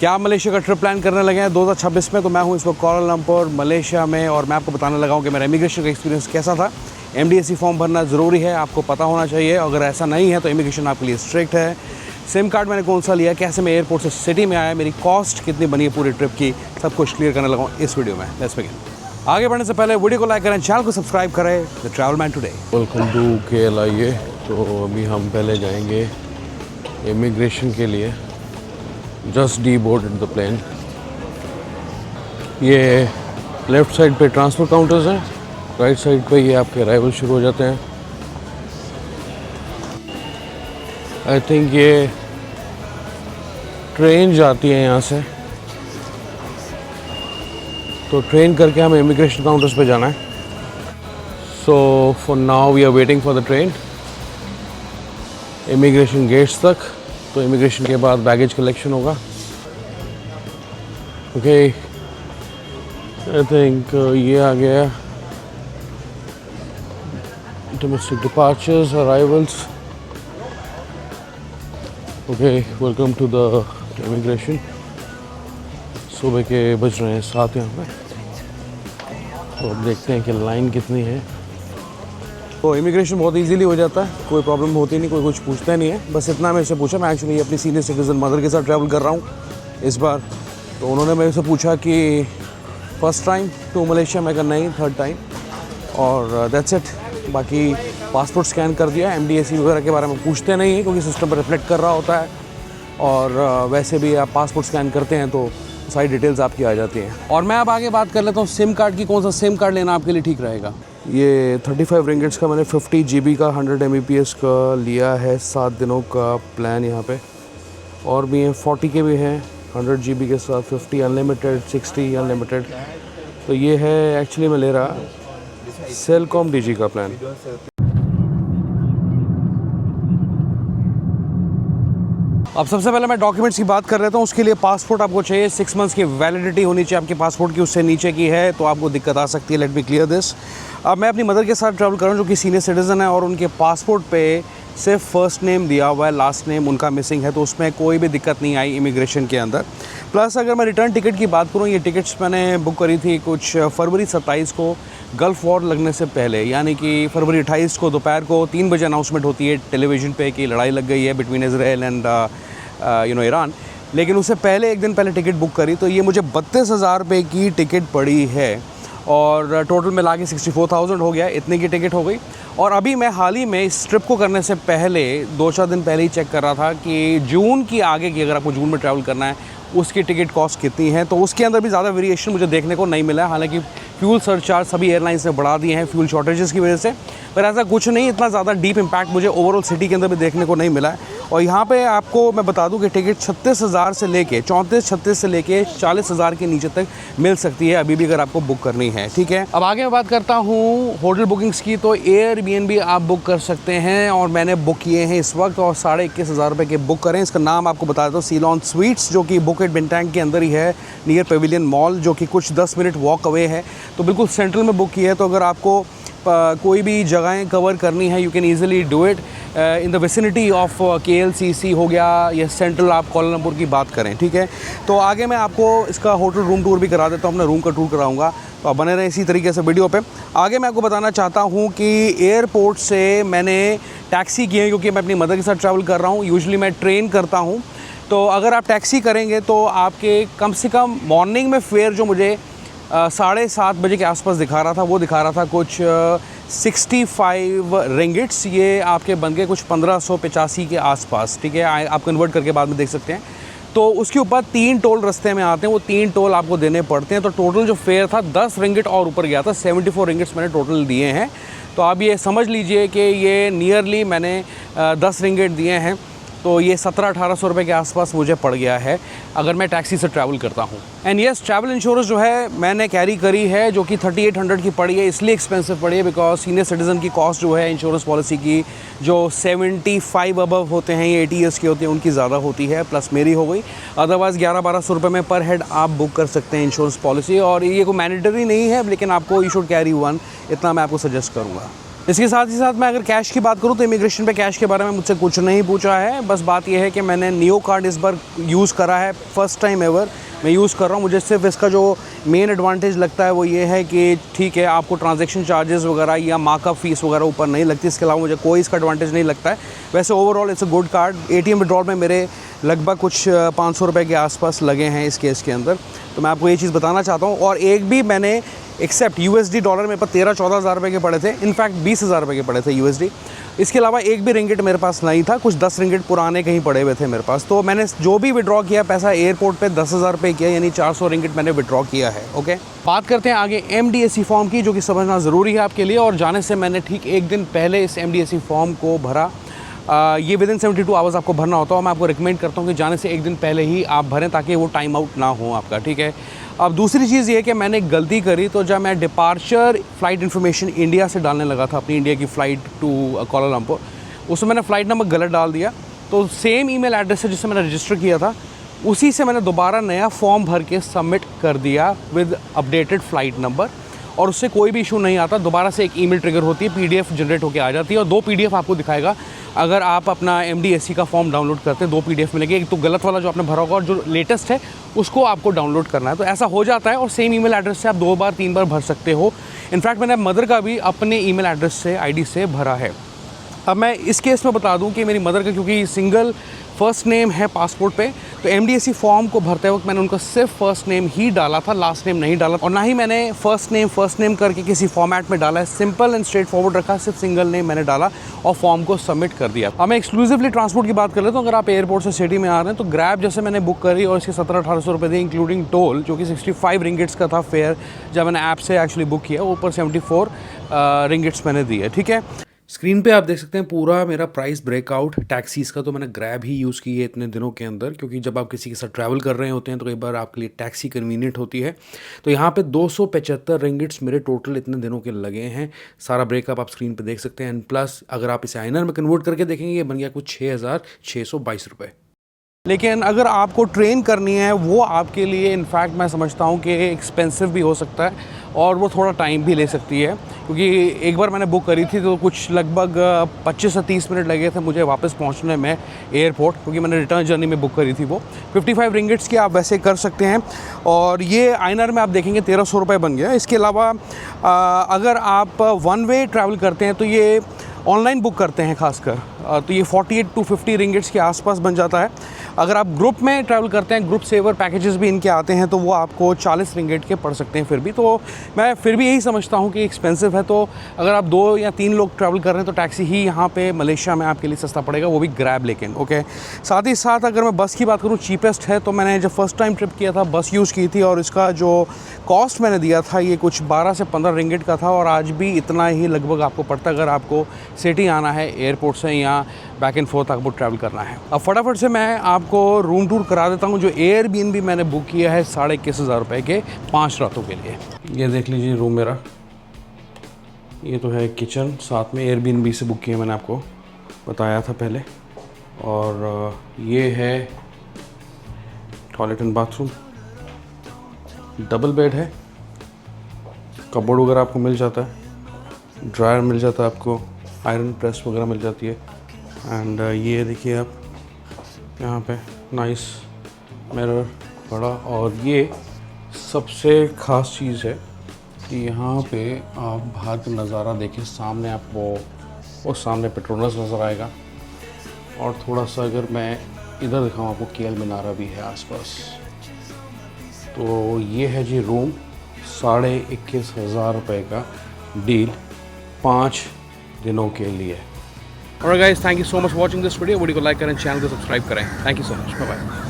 क्या आप मलेशिया का ट्रिप प्लान करने लगे हैं 2026 में? तो मैं हूं इस वक्त कुआलालंपुर मलेशिया में और मैं आपको बताने लगा हूं कि मेरा इमिग्रेशन का एक्सपीरियंस कैसा था। MDSE फॉर्म भरना ज़रूरी है, आपको पता होना चाहिए। अगर ऐसा नहीं है तो इमिग्रेशन आपके लिए स्ट्रिक्ट है। सिम कार्ड मैंने कौन सा लिया, कैसे मैं एयरपोर्ट से सिटी में आया, मेरी कॉस्ट कितनी बनी है पूरी ट्रिप की, सब कुछ क्लियर करने लगा हूँ इस वीडियो में। Let's begin. आगे बढ़ने से पहले वीडियो को लाइक करें, चैनल को सब्सक्राइब करें। The travel man today. Welcome to KLIA। तो अभी हम पहले जाएंगे इमिग्रेशन के लिए। Just deboarded the plane. ये लेफ़्ट साइड पे ट्रांसफ़र काउंटर्स हैं, राइट साइड पे ये आपके अराइवल शुरू हो जाते हैं। आई थिंक ये ट्रेन जाती है यहाँ से, तो ट्रेन करके हमें इमिग्रेशन काउंटर्स पे जाना है। So for now we are waiting for the train immigration gates तक। तो इमिग्रेशन के बाद बैगेज कलेक्शन होगा। ओके, आई थिंक ये आ गया domestic departures, arrivals. Okay, welcome to the immigration. सुबह के बज रहे हैं 7 यहाँ पे। तो अब देखते हैं कि लाइन कितनी है। तो इमिग्रेशन बहुत इजीली हो जाता है, कोई प्रॉब्लम होती नहीं, कोई कुछ पूछता नहीं है। बस इतना मेरे से पूछा, मैं एक्चुअली अपनी सीनियर सिटीज़न मदर के साथ ट्रैवल कर रहा हूँ इस बार। तो उन्होंने मेरे से पूछा कि फ़र्स्ट टाइम टू मलेशिया, मैं कहा नहीं, थर्ड टाइम, और दैट्स इट। बाकी पासपोर्ट स्कैन कर दिया। MDSE वगैरह के बारे में पूछते नहीं हैं क्योंकि सिस्टम पर रिफ्लेक्ट कर रहा होता है, और वैसे भी आप पासपोर्ट स्कैन करते हैं तो सारी डिटेल्स आपकी आ जाती हैं। और मैं अब आगे बात कर लेता हूँ सिम कार्ड की। कौन सा सिम कार्ड लेना आपके लिए ठीक रहेगा? ये 35 रिंगिट्स का मैंने 50 GB का 100 Mbps का लिया है। 7 दिनों का प्लान यहाँ पे। और भी हैं 40 के भी हैं 100 GB के साथ, 50 अनलिमिटेड, 60 अनलिमिटेड। तो ये है एक्चुअली मैं ले रहा सेलकॉम DG का प्लान। अब सबसे पहले मैं डॉक्यूमेंट्स की बात कर लेता हूँ। उसके लिए पासपोर्ट आपको चाहिए, 6 मंथ्स की वैलिडिटी होनी चाहिए आपके पासपोर्ट की। उससे नीचे की है तो आपको दिक्कत आ सकती है। Let me clear this. अब मैं अपनी मदर के साथ ट्रैवल कर रहा हूँ जो कि सीनियर सिटीज़न है, और उनके पासपोर्ट पे सिर्फ फर्स्ट नेम दिया हुआ है, लास्ट नेम उनका मिसिंग है। तो उसमें कोई भी दिक्कत नहीं आई इमिग्रेशन के अंदर। प्लस अगर मैं रिटर्न टिकट की बात करूँ, ये टिकट्स मैंने बुक करी थी कुछ फरवरी 27 को, गल्फ़ वॉर लगने से पहले, यानी कि फरवरी 28 को दोपहर को 3 बजे अनाउंसमेंट होती है टेलीविज़न पे कि लड़ाई लग गई है बिटवीन इज़राइल एंड ईरान। लेकिन उससे पहले एक दिन पहले टिकट बुक करी, तो ये मुझे 32,000 रुपये की टिकट पड़ी है, और टोटल मिला के 64,000 हो गया। इतने की टिकट हो गई। और अभी मैं हाल ही में इस ट्रिप को करने से पहले 2-4 दिन पहले ही चेक कर रहा था कि जून की आगे की, अगर आपको जून में ट्रैवल करना है, उसकी टिकट कॉस्ट कितनी है। तो उसके अंदर भी ज़्यादा वेरिएशन मुझे देखने को नहीं मिला है। हालांकि फ्यूल सरचार्ज सभी एयरलाइंस ने बढ़ा दिए हैं फ्यूल शॉर्टेजेस की वजह से, पर ऐसा कुछ नहीं, इतना ज़्यादा डीप इम्पैक्ट मुझे ओवरऑल सिटी के अंदर भी देखने को नहीं मिला है। और यहाँ पे आपको मैं बता दूं कि टिकट 36,000 से लेके 34-36 से लेके 40,000 के नीचे तक मिल सकती है अभी भी, अगर आपको बुक करनी है। ठीक है, अब आगे मैं बात करता हूँ होटल बुकिंग्स की। तो Airbnb आप बुक कर सकते हैं, और मैंने बुक किए हैं इस वक्त, और 21,500 रुपये के बुक करें। इसका नाम आपको बता देता हूँ, सीलॉन स्वीट्स, जो कि बुकेट बिंटैंग के अंदर ही है, नियर पेविलियन मॉल, जो कि कुछ 10 मिनट वॉक अवे है। तो बिल्कुल सेंट्रल में बुक किया है। तो अगर आपको कोई भी जगहें कवर करनी है, you can easily do it in the vicinity of KLCC हो गया, या सेंट्रल आप कुआलालंपुर की बात करें। ठीक है, तो आगे मैं आपको इसका होटल रूम टूर भी करा देता हूँ, अपना रूम का टूर कराऊंगा। तो आप बने रहें इसी तरीके से वीडियो पे। आगे मैं आपको बताना चाहता हूँ कि एयरपोर्ट से मैंने टैक्सी की है, क्योंकि मैं अपनी मदर के साथ ट्रैवल कर रहा हूँ। यूजुअली मैं ट्रेन करता हूँ, तो अगर आप टैक्सी करेंगे तो आपके कम से कम मॉर्निंग में फेयर जो मुझे 7:30 बजे के आसपास दिखा रहा था, वो दिखा रहा था कुछ 65 रिंगिट्स। ये आपके बन गए कुछ 1585 के आसपास। ठीक है, आप कन्वर्ट करके बाद में देख सकते हैं। तो उसके ऊपर 3 टोल रास्ते में आते हैं, वो 3 टोल आपको देने पड़ते हैं। तो टोटल जो फेयर था 10 रिंगिट और ऊपर गया था। 74 रिंगिट्स मैंने टोटल दिए हैं। तो आप ये समझ लीजिए कि ये नियरली मैंने 10 रिंगिट दिए हैं। तो ये 1700-1800 रुपये के आसपास मुझे पड़ गया है अगर मैं टैक्सी से ट्रैवल करता हूँ। एंड येस, ट्रैवल इंश्योरेंस जो है मैंने कैरी करी है, जो कि 3800 की पड़ी है। इसलिए एक्सपेंसिव पड़ी है बिकॉज सीनियर सिटीज़न की कॉस्ट जो है इंश्योरेंस पॉलिसी की, जो 75 अबव होते हैं, ये 80 ईयर्स के होते हैं, उनकी ज़्यादा होती है, प्लस मेरी हो गई। अदरवाइज़ 1100-1200 रुपये में पर हेड आप बुक कर सकते हैं इंश्योरेंस पॉलिसी। और ये कोई मैंडेटरी नहीं है, लेकिन आपको यू शुड कैरी वन, इतना मैं आपको सजेस्ट करूँगा। इसके साथ ही साथ मैं अगर कैश की बात करूं तो इमिग्रेशन पे कैश के बारे में मुझसे कुछ नहीं पूछा है। बस बात यह है कि मैंने नियो कार्ड इस बार यूज़ करा है, फ़र्स्ट टाइम एवर मैं यूज़ कर रहा हूं। मुझे सिर्फ इसका जो मेन एडवांटेज लगता है वो ये है कि ठीक है, आपको ट्रांजैक्शन चार्जेस वगैरह या मार्कअप फ़ीस वगैरह ऊपर नहीं लगती। इसके अलावा मुझे कोई इसका एडवांटेज नहीं लगता है। वैसे overall it's a good card. ATM withdrawal में मेरे लगभग कुछ 500 रुपये के आसपास लगे हैं इस केस के अंदर, तो मैं आपको ये चीज़ बताना चाहता हूँ। और एक भी मैंने एक्सेप्ट USD डॉलर मेरे पास 13-14 हज़ार रुपये के पड़े थे, इनफैक्ट 20 हज़ार रुपये के पड़े थे USD। इसके अलावा एक भी रिंगिट मेरे पास नहीं था, कुछ 10 रिंगिट पुराने कहीं पड़े हुए थे मेरे पास। तो मैंने जो भी विड्रॉ किया पैसा एयरपोर्ट पे 10,000 रुपये किया, यानी 400 रिंगिट मैंने विड्रॉ किया है। ओके, बात करते हैं आगे MDSE फॉर्म की, जो कि समझना ज़रूरी है आपके लिए। और जाने से मैंने ठीक एक दिन पहले इस MDSE फॉर्म को भरा। ये विदिन 72 आवर्स आपको भरना होता है। मैं आपको रिकमेंड करता हूँ कि जाने से एक दिन पहले ही आप भरें, ताकि वो टाइम आउट ना हो आपका, ठीक है। अब दूसरी चीज़ ये है कि मैंने एक गलती करी। तो जब मैं डिपार्चर फ़्लाइट इन्फॉर्मेशन इंडिया से डालने लगा था, अपनी इंडिया की फ़्लाइट टू कोलालमपुर, उसमें मैंने फ़्लाइट नंबर गलत डाल दिया। तो सेम ईमेल एड्रेस से जिससे मैंने रजिस्टर किया था, उसी से मैंने दोबारा नया फॉर्म भर के सबमिट कर दिया विद अपडेटेड फ़्लाइट नंबर, और उससे कोई भी इशू नहीं आता। दोबारा से एक ईमेल ट्रिगर होती है, PDF जनरेट होकर आ जाती है, और 2 PDF आपको दिखाएगा अगर आप अपना MDSE का फॉर्म डाउनलोड करते हैं। 2 PDF मिलेंगे, एक तो गलत वाला जो आपने भरा होगा और जो लेटेस्ट है उसको आपको डाउनलोड करना है। तो ऐसा हो जाता है, और सेम ईमेल एड्रेस से आप 2 बार 3 बार भर सकते हो। इनफैक्ट मैंने मदर का भी अपने ईमेल एड्रेस से ID से भरा है। अब मैं इस केस में बता दूं कि मेरी मदर का क्योंकि सिंगल फ़र्स्ट नेम है पासपोर्ट पे, तो MDSE फॉर्म को भरते वक्त मैंने उनका सिर्फ फ़र्स्ट नेम ही डाला था, लास्ट नेम नहीं डाला, और ना ही मैंने फ़र्स्ट नेम करके किसी फॉर्मेट में डाला है। सिंपल एंड स्ट्रेट फॉरवर्ड रखा, सिर्फ सिंगल नेम मैंने डाला और फॉर्म को सबमिट कर दिया। अब मैं एक्सक्लूसिवली ट्रांसपोर्ट की बात कर लेता हूँ। अगर आप एयरपोर्ट से सिटी में आ रहे हैं तो ग्रैब जैसे मैंने बुक करी, और इसके 1700-1800 रुपये थे इंक्लूडिंग टोल, जो कि 65 रिंगिट्स का था फेयर जब मैंने ऐप से एक्चुअली बुक किया। ऊपर 74 रिंगिट्स मैंने दिए, ठीक है। स्क्रीन पे आप देख सकते हैं पूरा मेरा प्राइस ब्रेकआउट टैक्सीज़ का। तो मैंने ग्रैब ही यूज़ की है इतने दिनों के अंदर, क्योंकि जब आप किसी के साथ ट्रैवल कर रहे होते हैं तो कई बार आपके लिए टैक्सी कन्वीनियंट होती है। तो यहाँ पे 275 रिंगिट्स मेरे टोटल इतने दिनों के लगे हैं। सारा ब्रेकअप आप स्क्रीन पे देख सकते हैं। एंड प्लस अगर आप इसे INR में कन्वर्ट करके देखेंगे, ये बन गया कुछ 6,622 रुपये। लेकिन अगर आपको ट्रेन करनी है, वो आपके लिए इनफैक्ट मैं समझता हूँ कि एक्सपेंसिव भी हो सकता है, और वो थोड़ा टाइम भी ले सकती है। क्योंकि एक बार मैंने बुक करी थी तो कुछ लगभग 25 से 30 मिनट लगे थे मुझे वापस पहुँचने में एयरपोर्ट, क्योंकि मैंने रिटर्न जर्नी में बुक करी थी। वो 55 रिंगिट्स की आप वैसे कर सकते हैं, और ये INR में आप देखेंगे 1300 रुपये बन गया। इसके अलावा अगर आप 1 वे ट्रैवल करते हैं तो ये ऑनलाइन बुक करते हैं खासकर, तो ये 48 to 50 रिंगिट्स के आसपास बन जाता है। अगर आप ग्रुप में ट्रैवल करते हैं, ग्रुप सेवर पैकेजेस भी इनके आते हैं, तो वो आपको 40 रिंगिट के पड़ सकते हैं फिर भी। तो मैं फिर भी यही समझता हूँ कि एक्सपेंसिव है। तो अगर आप 2 या 3 लोग ट्रैवल कर रहे हैं तो टैक्सी ही यहाँ पे मलेशिया में आपके लिए सस्ता पड़ेगा, वो भी ग्रैब लेकिन। ओके, साथ ही साथ अगर मैं बस की बात करूँ, चीपेस्ट है। तो मैंने जब फर्स्ट टाइम ट्रिप किया था बस यूज़ की थी, और इसका जो कॉस्ट मैंने दिया था ये कुछ 12 से 15 रिंगिट का था, और आज भी इतना ही लगभग आपको पड़ता है अगर आपको सिटी आना है एयरपोर्ट से, या बैक एंड फोर्थ आपको ट्रैवल करना है। अब फटाफट से मैं आपको रूम टूर करा देता हूँ। जो एयरबीएनबी मैंने बुक किया है 21,500 रुपये के 5 रातों के लिए। ये देख लीजिए रूम मेरा, ये तो है किचन, साथ में एयरबीएनबी से बुक किया, मैंने आपको बताया था पहले। और ये है toilet and bathroom, double bed है, कपबोर्ड वगैरह आपको मिल जाता है, ड्रायर मिल जाता है आपको, आयरन प्रेस वगैरह मिल जाती है। एंड ये देखिए आप यहाँ पे नाइस मिरर बड़ा। और ये सबसे ख़ास चीज़ है कि यहाँ पे आप बाहर का नज़ारा देखें, सामने आपको वो सामने पेट्रोनस नज़र आएगा, और थोड़ा सा अगर मैं इधर दिखाऊँ आपको KL मीनारा भी है आसपास। तो ये है जी रूम, 21,500 रुपये का डील 5 दिनों के लिए। और guys, thank you so much watching this video को लाइक करें, चैनल को सब्सक्राइब करें। Thank you so much, bye bye.